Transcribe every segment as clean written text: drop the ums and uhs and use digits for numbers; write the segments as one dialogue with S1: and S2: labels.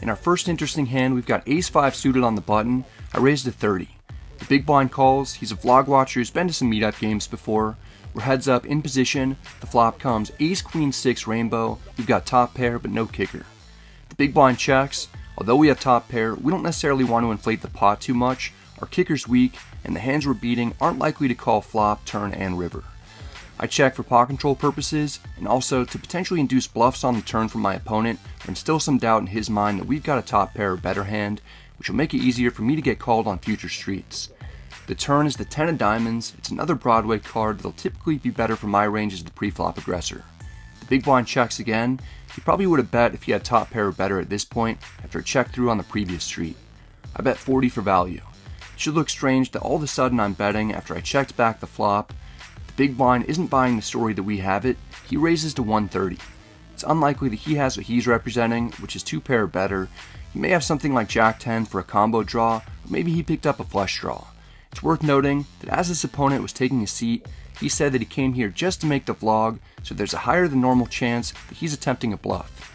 S1: In our first interesting hand, we've got ace-5 suited on the button. I raised to 30. The big blind calls. He's a vlog watcher who's been to some meetup games before. We're heads up in position. The flop comes ace-queen-6 rainbow. We've got top pair, but no kicker. The big blind checks. Although we have top pair, we don't necessarily want to inflate the pot too much. Our kicker's weak, and the hands we're beating aren't likely to call flop, turn, and river. I check for pot control purposes, and also to potentially induce bluffs on the turn from my opponent, or instill some doubt in his mind that we've got a top pair or better hand, which will make it easier for me to get called on future streets. The turn is the 10 of diamonds. It's another Broadway card that'll typically be better for my range as the pre-flop aggressor. The big blind checks again. He probably would have bet if he had top pair or better at this point after a check through on the previous street. I bet 40 for value. It should look strange that all of a sudden I'm betting after I checked back the flop. The big blind isn't buying the story that we have it. He raises to 130. It's unlikely that he has what he's representing, which is 2 pair or better. He may have something like Jack 10 for a combo draw, or maybe he picked up a flush draw. It's worth noting that as his opponent was taking a seat, he said that he came here just to make the vlog, so there's a higher than normal chance that he's attempting a bluff.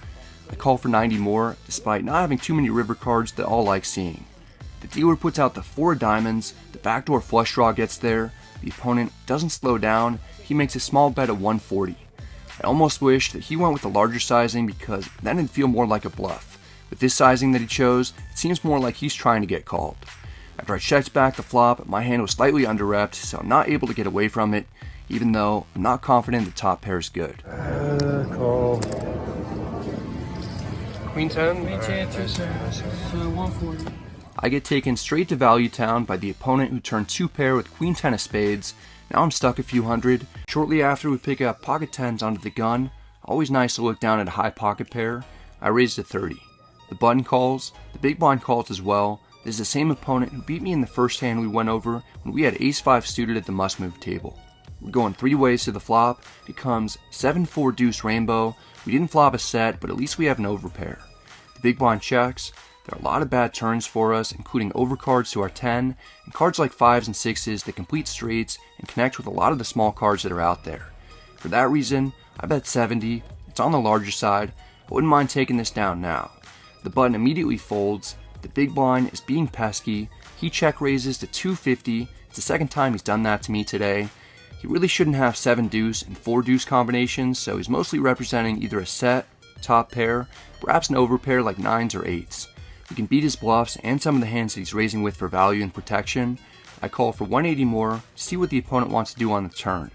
S1: I call for 90 more, despite not having too many river cards that all like seeing. The dealer puts out the 4 of diamonds, the backdoor flush draw gets there, the opponent doesn't slow down, he makes a small bet of 140. I almost wish that he went with the larger sizing because then it'd feel more like a bluff. With this sizing that he chose, it seems more like he's trying to get called. After I checked back the flop, my hand was slightly under-repped, so I'm not able to get away from it, even though I'm not confident the top pair is good.
S2: Call.
S3: Queen 10?
S4: Queen 10, 2 cents, so 140.
S1: I get taken straight to Value Town by the opponent who turned 2 pair with Queen 10 of spades. Now I'm stuck a few hundred. Shortly after, we pick up pocket 10s onto the gun. Always nice to look down at a high pocket pair. I raise to 30. The button calls. The big blind calls as well. This is the same opponent who beat me in the first hand we went over when we had ace-5 suited at the must-move table. We're going 3 ways to the flop. It becomes 7-4 deuce rainbow. We didn't flop a set, but at least we have an overpair. The big blind checks. There are a lot of bad turns for us, including overcards to our 10, and cards like 5s and 6s that complete straights and connect with a lot of the small cards that are out there. For that reason, I bet 70. It's on the larger side. I wouldn't mind taking this down now. The button immediately folds. The big blind is being pesky. He check raises to 250. It's the second time he's done that to me today. He really shouldn't have 7 deuce and 4 deuce combinations, so he's mostly representing either a set, top pair, perhaps an overpair like 9s or 8s. We can beat his bluffs and some of the hands that he's raising with for value and protection. I call for 180 more to see what the opponent wants to do on the turn.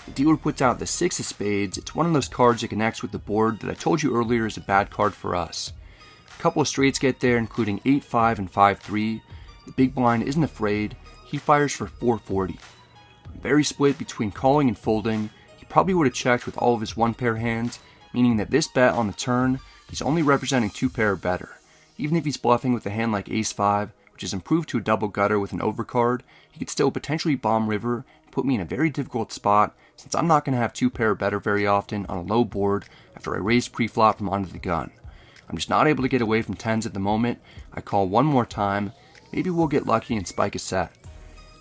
S1: The dealer puts out the 6 of spades. It's one of those cards that connects with the board that I told you earlier is a bad card for us. A couple of straights get there, including 8-5 and 5-3. The big blind isn't afraid. He fires for 440. I'm very split between calling and folding. He probably would have checked with all of his 1-pair hands, meaning that this bet on the turn, he's only representing 2 pair or better. Even if he's bluffing with a hand like ace-5, which is improved to a double gutter with an overcard, he could still potentially bomb river and put me in a very difficult spot since I'm not going to have 2 pair or better very often on a low board after I raise pre-flop from under the gun. I'm just not able to get away from 10s at the moment. I call one more time. Maybe we'll get lucky and spike a set.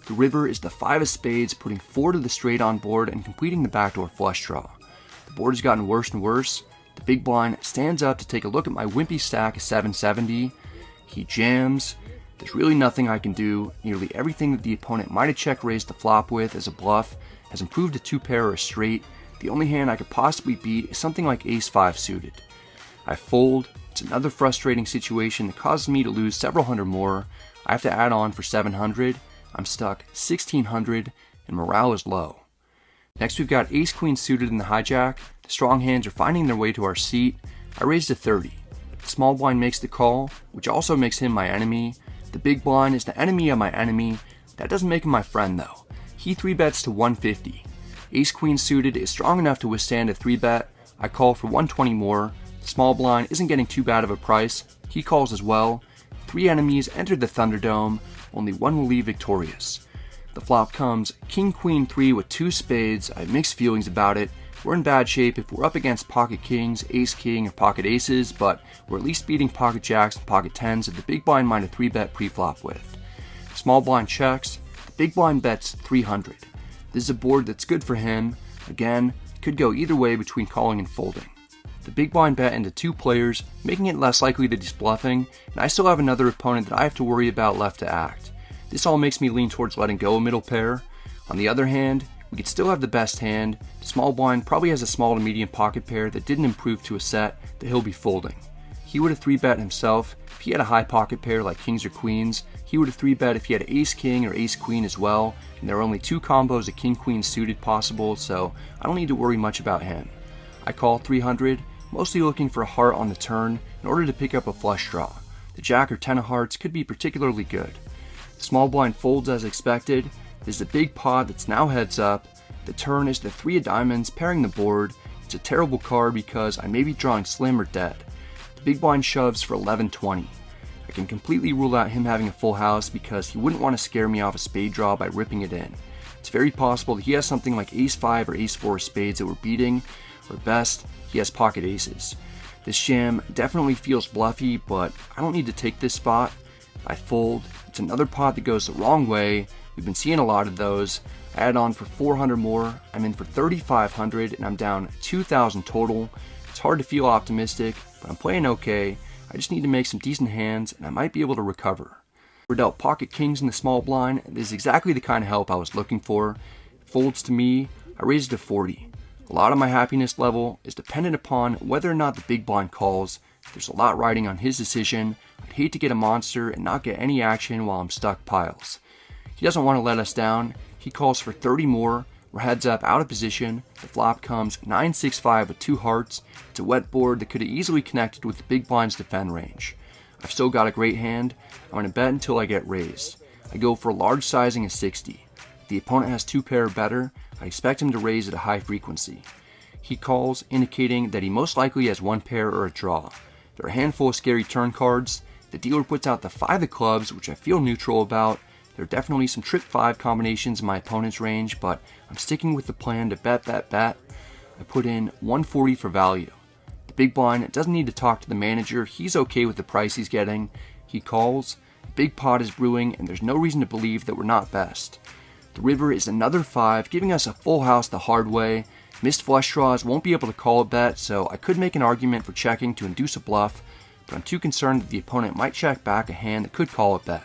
S1: The river is the 5 of spades, putting 4 to the straight on board and completing the backdoor flush draw. The board has gotten worse and worse. The big blind stands up to take a look at my wimpy stack of 770. He jams. There's really nothing I can do. Nearly everything that the opponent might have check raised the flop with as a bluff has improved to 2 pair or a straight. The only hand I could possibly beat is something like ace-5 suited. I fold. It's another frustrating situation that causes me to lose several hundred more. I have to add on for 700. I'm stuck 1600 and morale is low. Next we've got ace-queen suited in the hijack. The strong hands are finding their way to our seat. I raise to 30. The small blind makes the call, which also makes him my enemy. The big blind is the enemy of my enemy. That doesn't make him my friend though. He 3-bets to 150. Ace-queen suited is strong enough to withstand a 3-bet. I call for 120 more. The small blind isn't getting too bad of a price. He calls as well. 3 enemies enter the Thunderdome. Only one will leave victorious. The flop comes king-queen 3 with 2 spades. I have mixed feelings about it. We're in bad shape if we're up against pocket kings, ace-king, or pocket aces, but we're at least beating pocket jacks and pocket 10s that the big blind might have 3-bet pre-flop with. Small blind checks. The big blind bets 300. This is a board that's good for him. Again, it could go either way between calling and folding. The big blind bet into 2 players, making it less likely that he's bluffing, and I still have another opponent that I have to worry about left to act. This all makes me lean towards letting go a middle pair. On the other hand, we could still have the best hand. The small blind probably has a small to medium pocket pair that didn't improve to a set that he'll be folding. He would have 3-bet himself. If he had a high pocket pair like kings or queens, he would have 3-bet if he had ace king or ace queen as well, and there are only 2 combos of king queen suited possible, so I don't need to worry much about him. I call 300, mostly looking for a heart on the turn in order to pick up a flush draw. The jack or 10 of hearts could be particularly good. The small blind folds as expected. There's a big pot that's now heads up. The turn is the 3 of diamonds pairing the board. It's a terrible card because I may be drawing slim or dead. The big blind shoves for 11-20. I can completely rule out him having a full house because he wouldn't want to scare me off a spade draw by ripping it in. It's very possible that he has something like ace 5 or ace 4 spades that we're beating, or best, he has pocket aces. This jam definitely feels bluffy, but I don't need to take this spot. I fold. It's another pot that goes the wrong way. We've been seeing a lot of those. I add on for 400 more. I'm in for 3,500 and I'm down 2,000 total. It's hard to feel optimistic, but I'm playing okay. I just need to make some decent hands and I might be able to recover. We're dealt pocket kings in the small blind. This is exactly the kind of help I was looking for. It folds to me. I raise it to 40. A lot of my happiness level is dependent upon whether or not the big blind calls. There's a lot riding on his decision. I'd hate to get a monster and not get any action while I'm stuck piles. He doesn't want to let us down. He calls for 30 more. We're heads up out of position. The flop comes 9-6-5 with 2 hearts. It's a wet board that could have easily connected with the big blind's defend range. I've still got a great hand. I'm going to bet until I get raised. I go for a large sizing of 60. If the opponent has 2 pair or better, I expect him to raise at a high frequency. He calls, indicating that he most likely has 1 pair or a draw. There are a handful of scary turn cards. The dealer puts out the 5 of clubs, which I feel neutral about. There are definitely some trip 5 combinations in my opponent's range, but I'm sticking with the plan to bet. I put in 140 for value. The big blind doesn't need to talk to the manager. He's okay with the price he's getting. He calls. The big pot is brewing, and there's no reason to believe that we're not best. The river is another 5, giving us a full house the hard way. Missed flush draws won't be able to call a bet, so I could make an argument for checking to induce a bluff, but I'm too concerned that the opponent might check back a hand that could call a bet.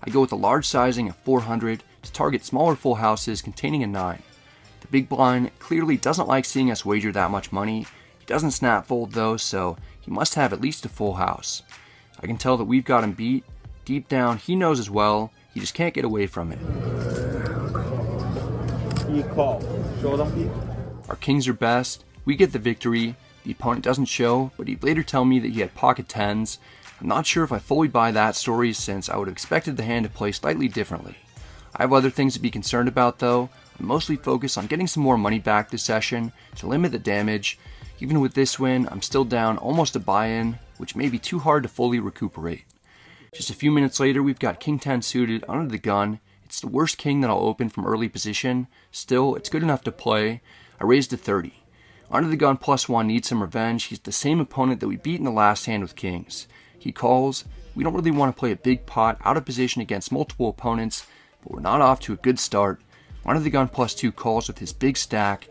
S1: I go with a large sizing of 400 to target smaller full houses containing a 9. The big blind clearly doesn't like seeing us wager that much money. He doesn't snap fold though, so he must have at least a full house. I can tell that we've got him beat. Deep down, he knows as well. He just can't get away from it.
S2: You call. Show them.
S1: Our kings are best. We get the victory. The opponent doesn't show, but he'd later tell me that he had pocket 10s. I'm not sure if I fully buy that story since I would have expected the hand to play slightly differently. I have other things to be concerned about though. I'm mostly focused on getting some more money back this session to limit the damage. Even with this win, I'm still down almost a buy-in, which may be too hard to fully recuperate. Just a few minutes later, we've got king 10 suited under the gun. It's the worst king that I'll open from early position. Still, it's good enough to play. I raised to 30. Under the gun +1 needs some revenge. He's the same opponent that we beat in the last hand with kings. He calls. We don't really want to play a big pot out of position against multiple opponents, but we're not off to a good start. Under the gun +2 calls with his big stack.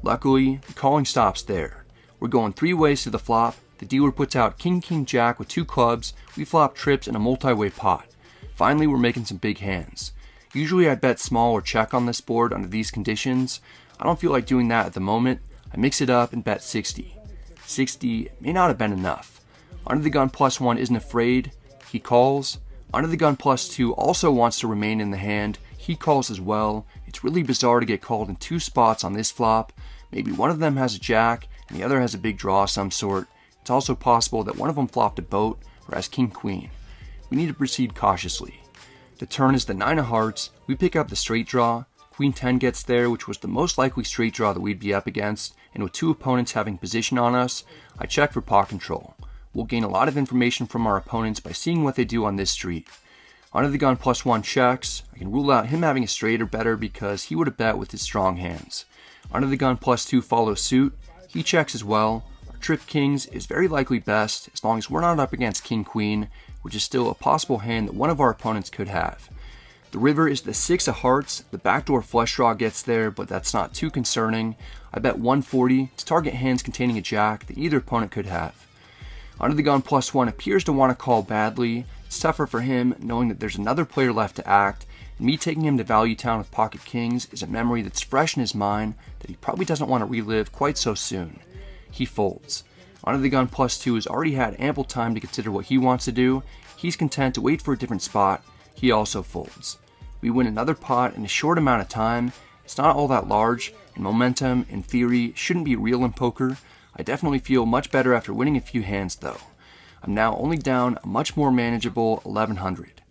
S1: Luckily, the calling stops there. We're going 3 ways to the flop. The dealer puts out king jack with 2 clubs. We flop trips in a multi-way pot. Finally, we're making some big hands. Usually I bet small or check on this board under these conditions. I don't feel like doing that at the moment. I mix it up and bet 60. 60 may not have been enough. Under the gun +1 isn't afraid. He calls. Under the gun +2 also wants to remain in the hand. He calls as well. It's really bizarre to get called in 2 spots on this flop. Maybe one of them has a jack and the other has a big draw of some sort. It's also possible that one of them flopped a boat or has king-queen. We need to proceed cautiously. The turn is the 9 of hearts. We pick up the straight draw. Queen 10 gets there, which was the most likely straight draw that we'd be up against, and with 2 opponents having position on us, I check for pot control. We'll gain a lot of information from our opponents by seeing what they do on this street. Under the gun +1 checks. I can rule out him having a straight or better because he would have bet with his strong hands. Under the gun +2 follows suit. He checks as well. Our trip kings is very likely best as long as we're not up against king-queen, which is still a possible hand that one of our opponents could have. The river is the 6 of hearts. The backdoor flush draw gets there, but that's not too concerning. I bet 140 to target hands containing a jack that either opponent could have. Under the gun +1 appears to want to call badly. It's tougher for him knowing that there's another player left to act, and me taking him to Value Town with pocket kings is a memory that's fresh in his mind that he probably doesn't want to relive quite so soon. He folds. Under the gun +2 has already had ample time to consider what he wants to do. He's content to wait for a different spot. He also folds. We win another pot in a short amount of time. It's not all that large, and momentum, in theory, shouldn't be real in poker. I definitely feel much better after winning a few hands though. I'm now only down a much more manageable 1100.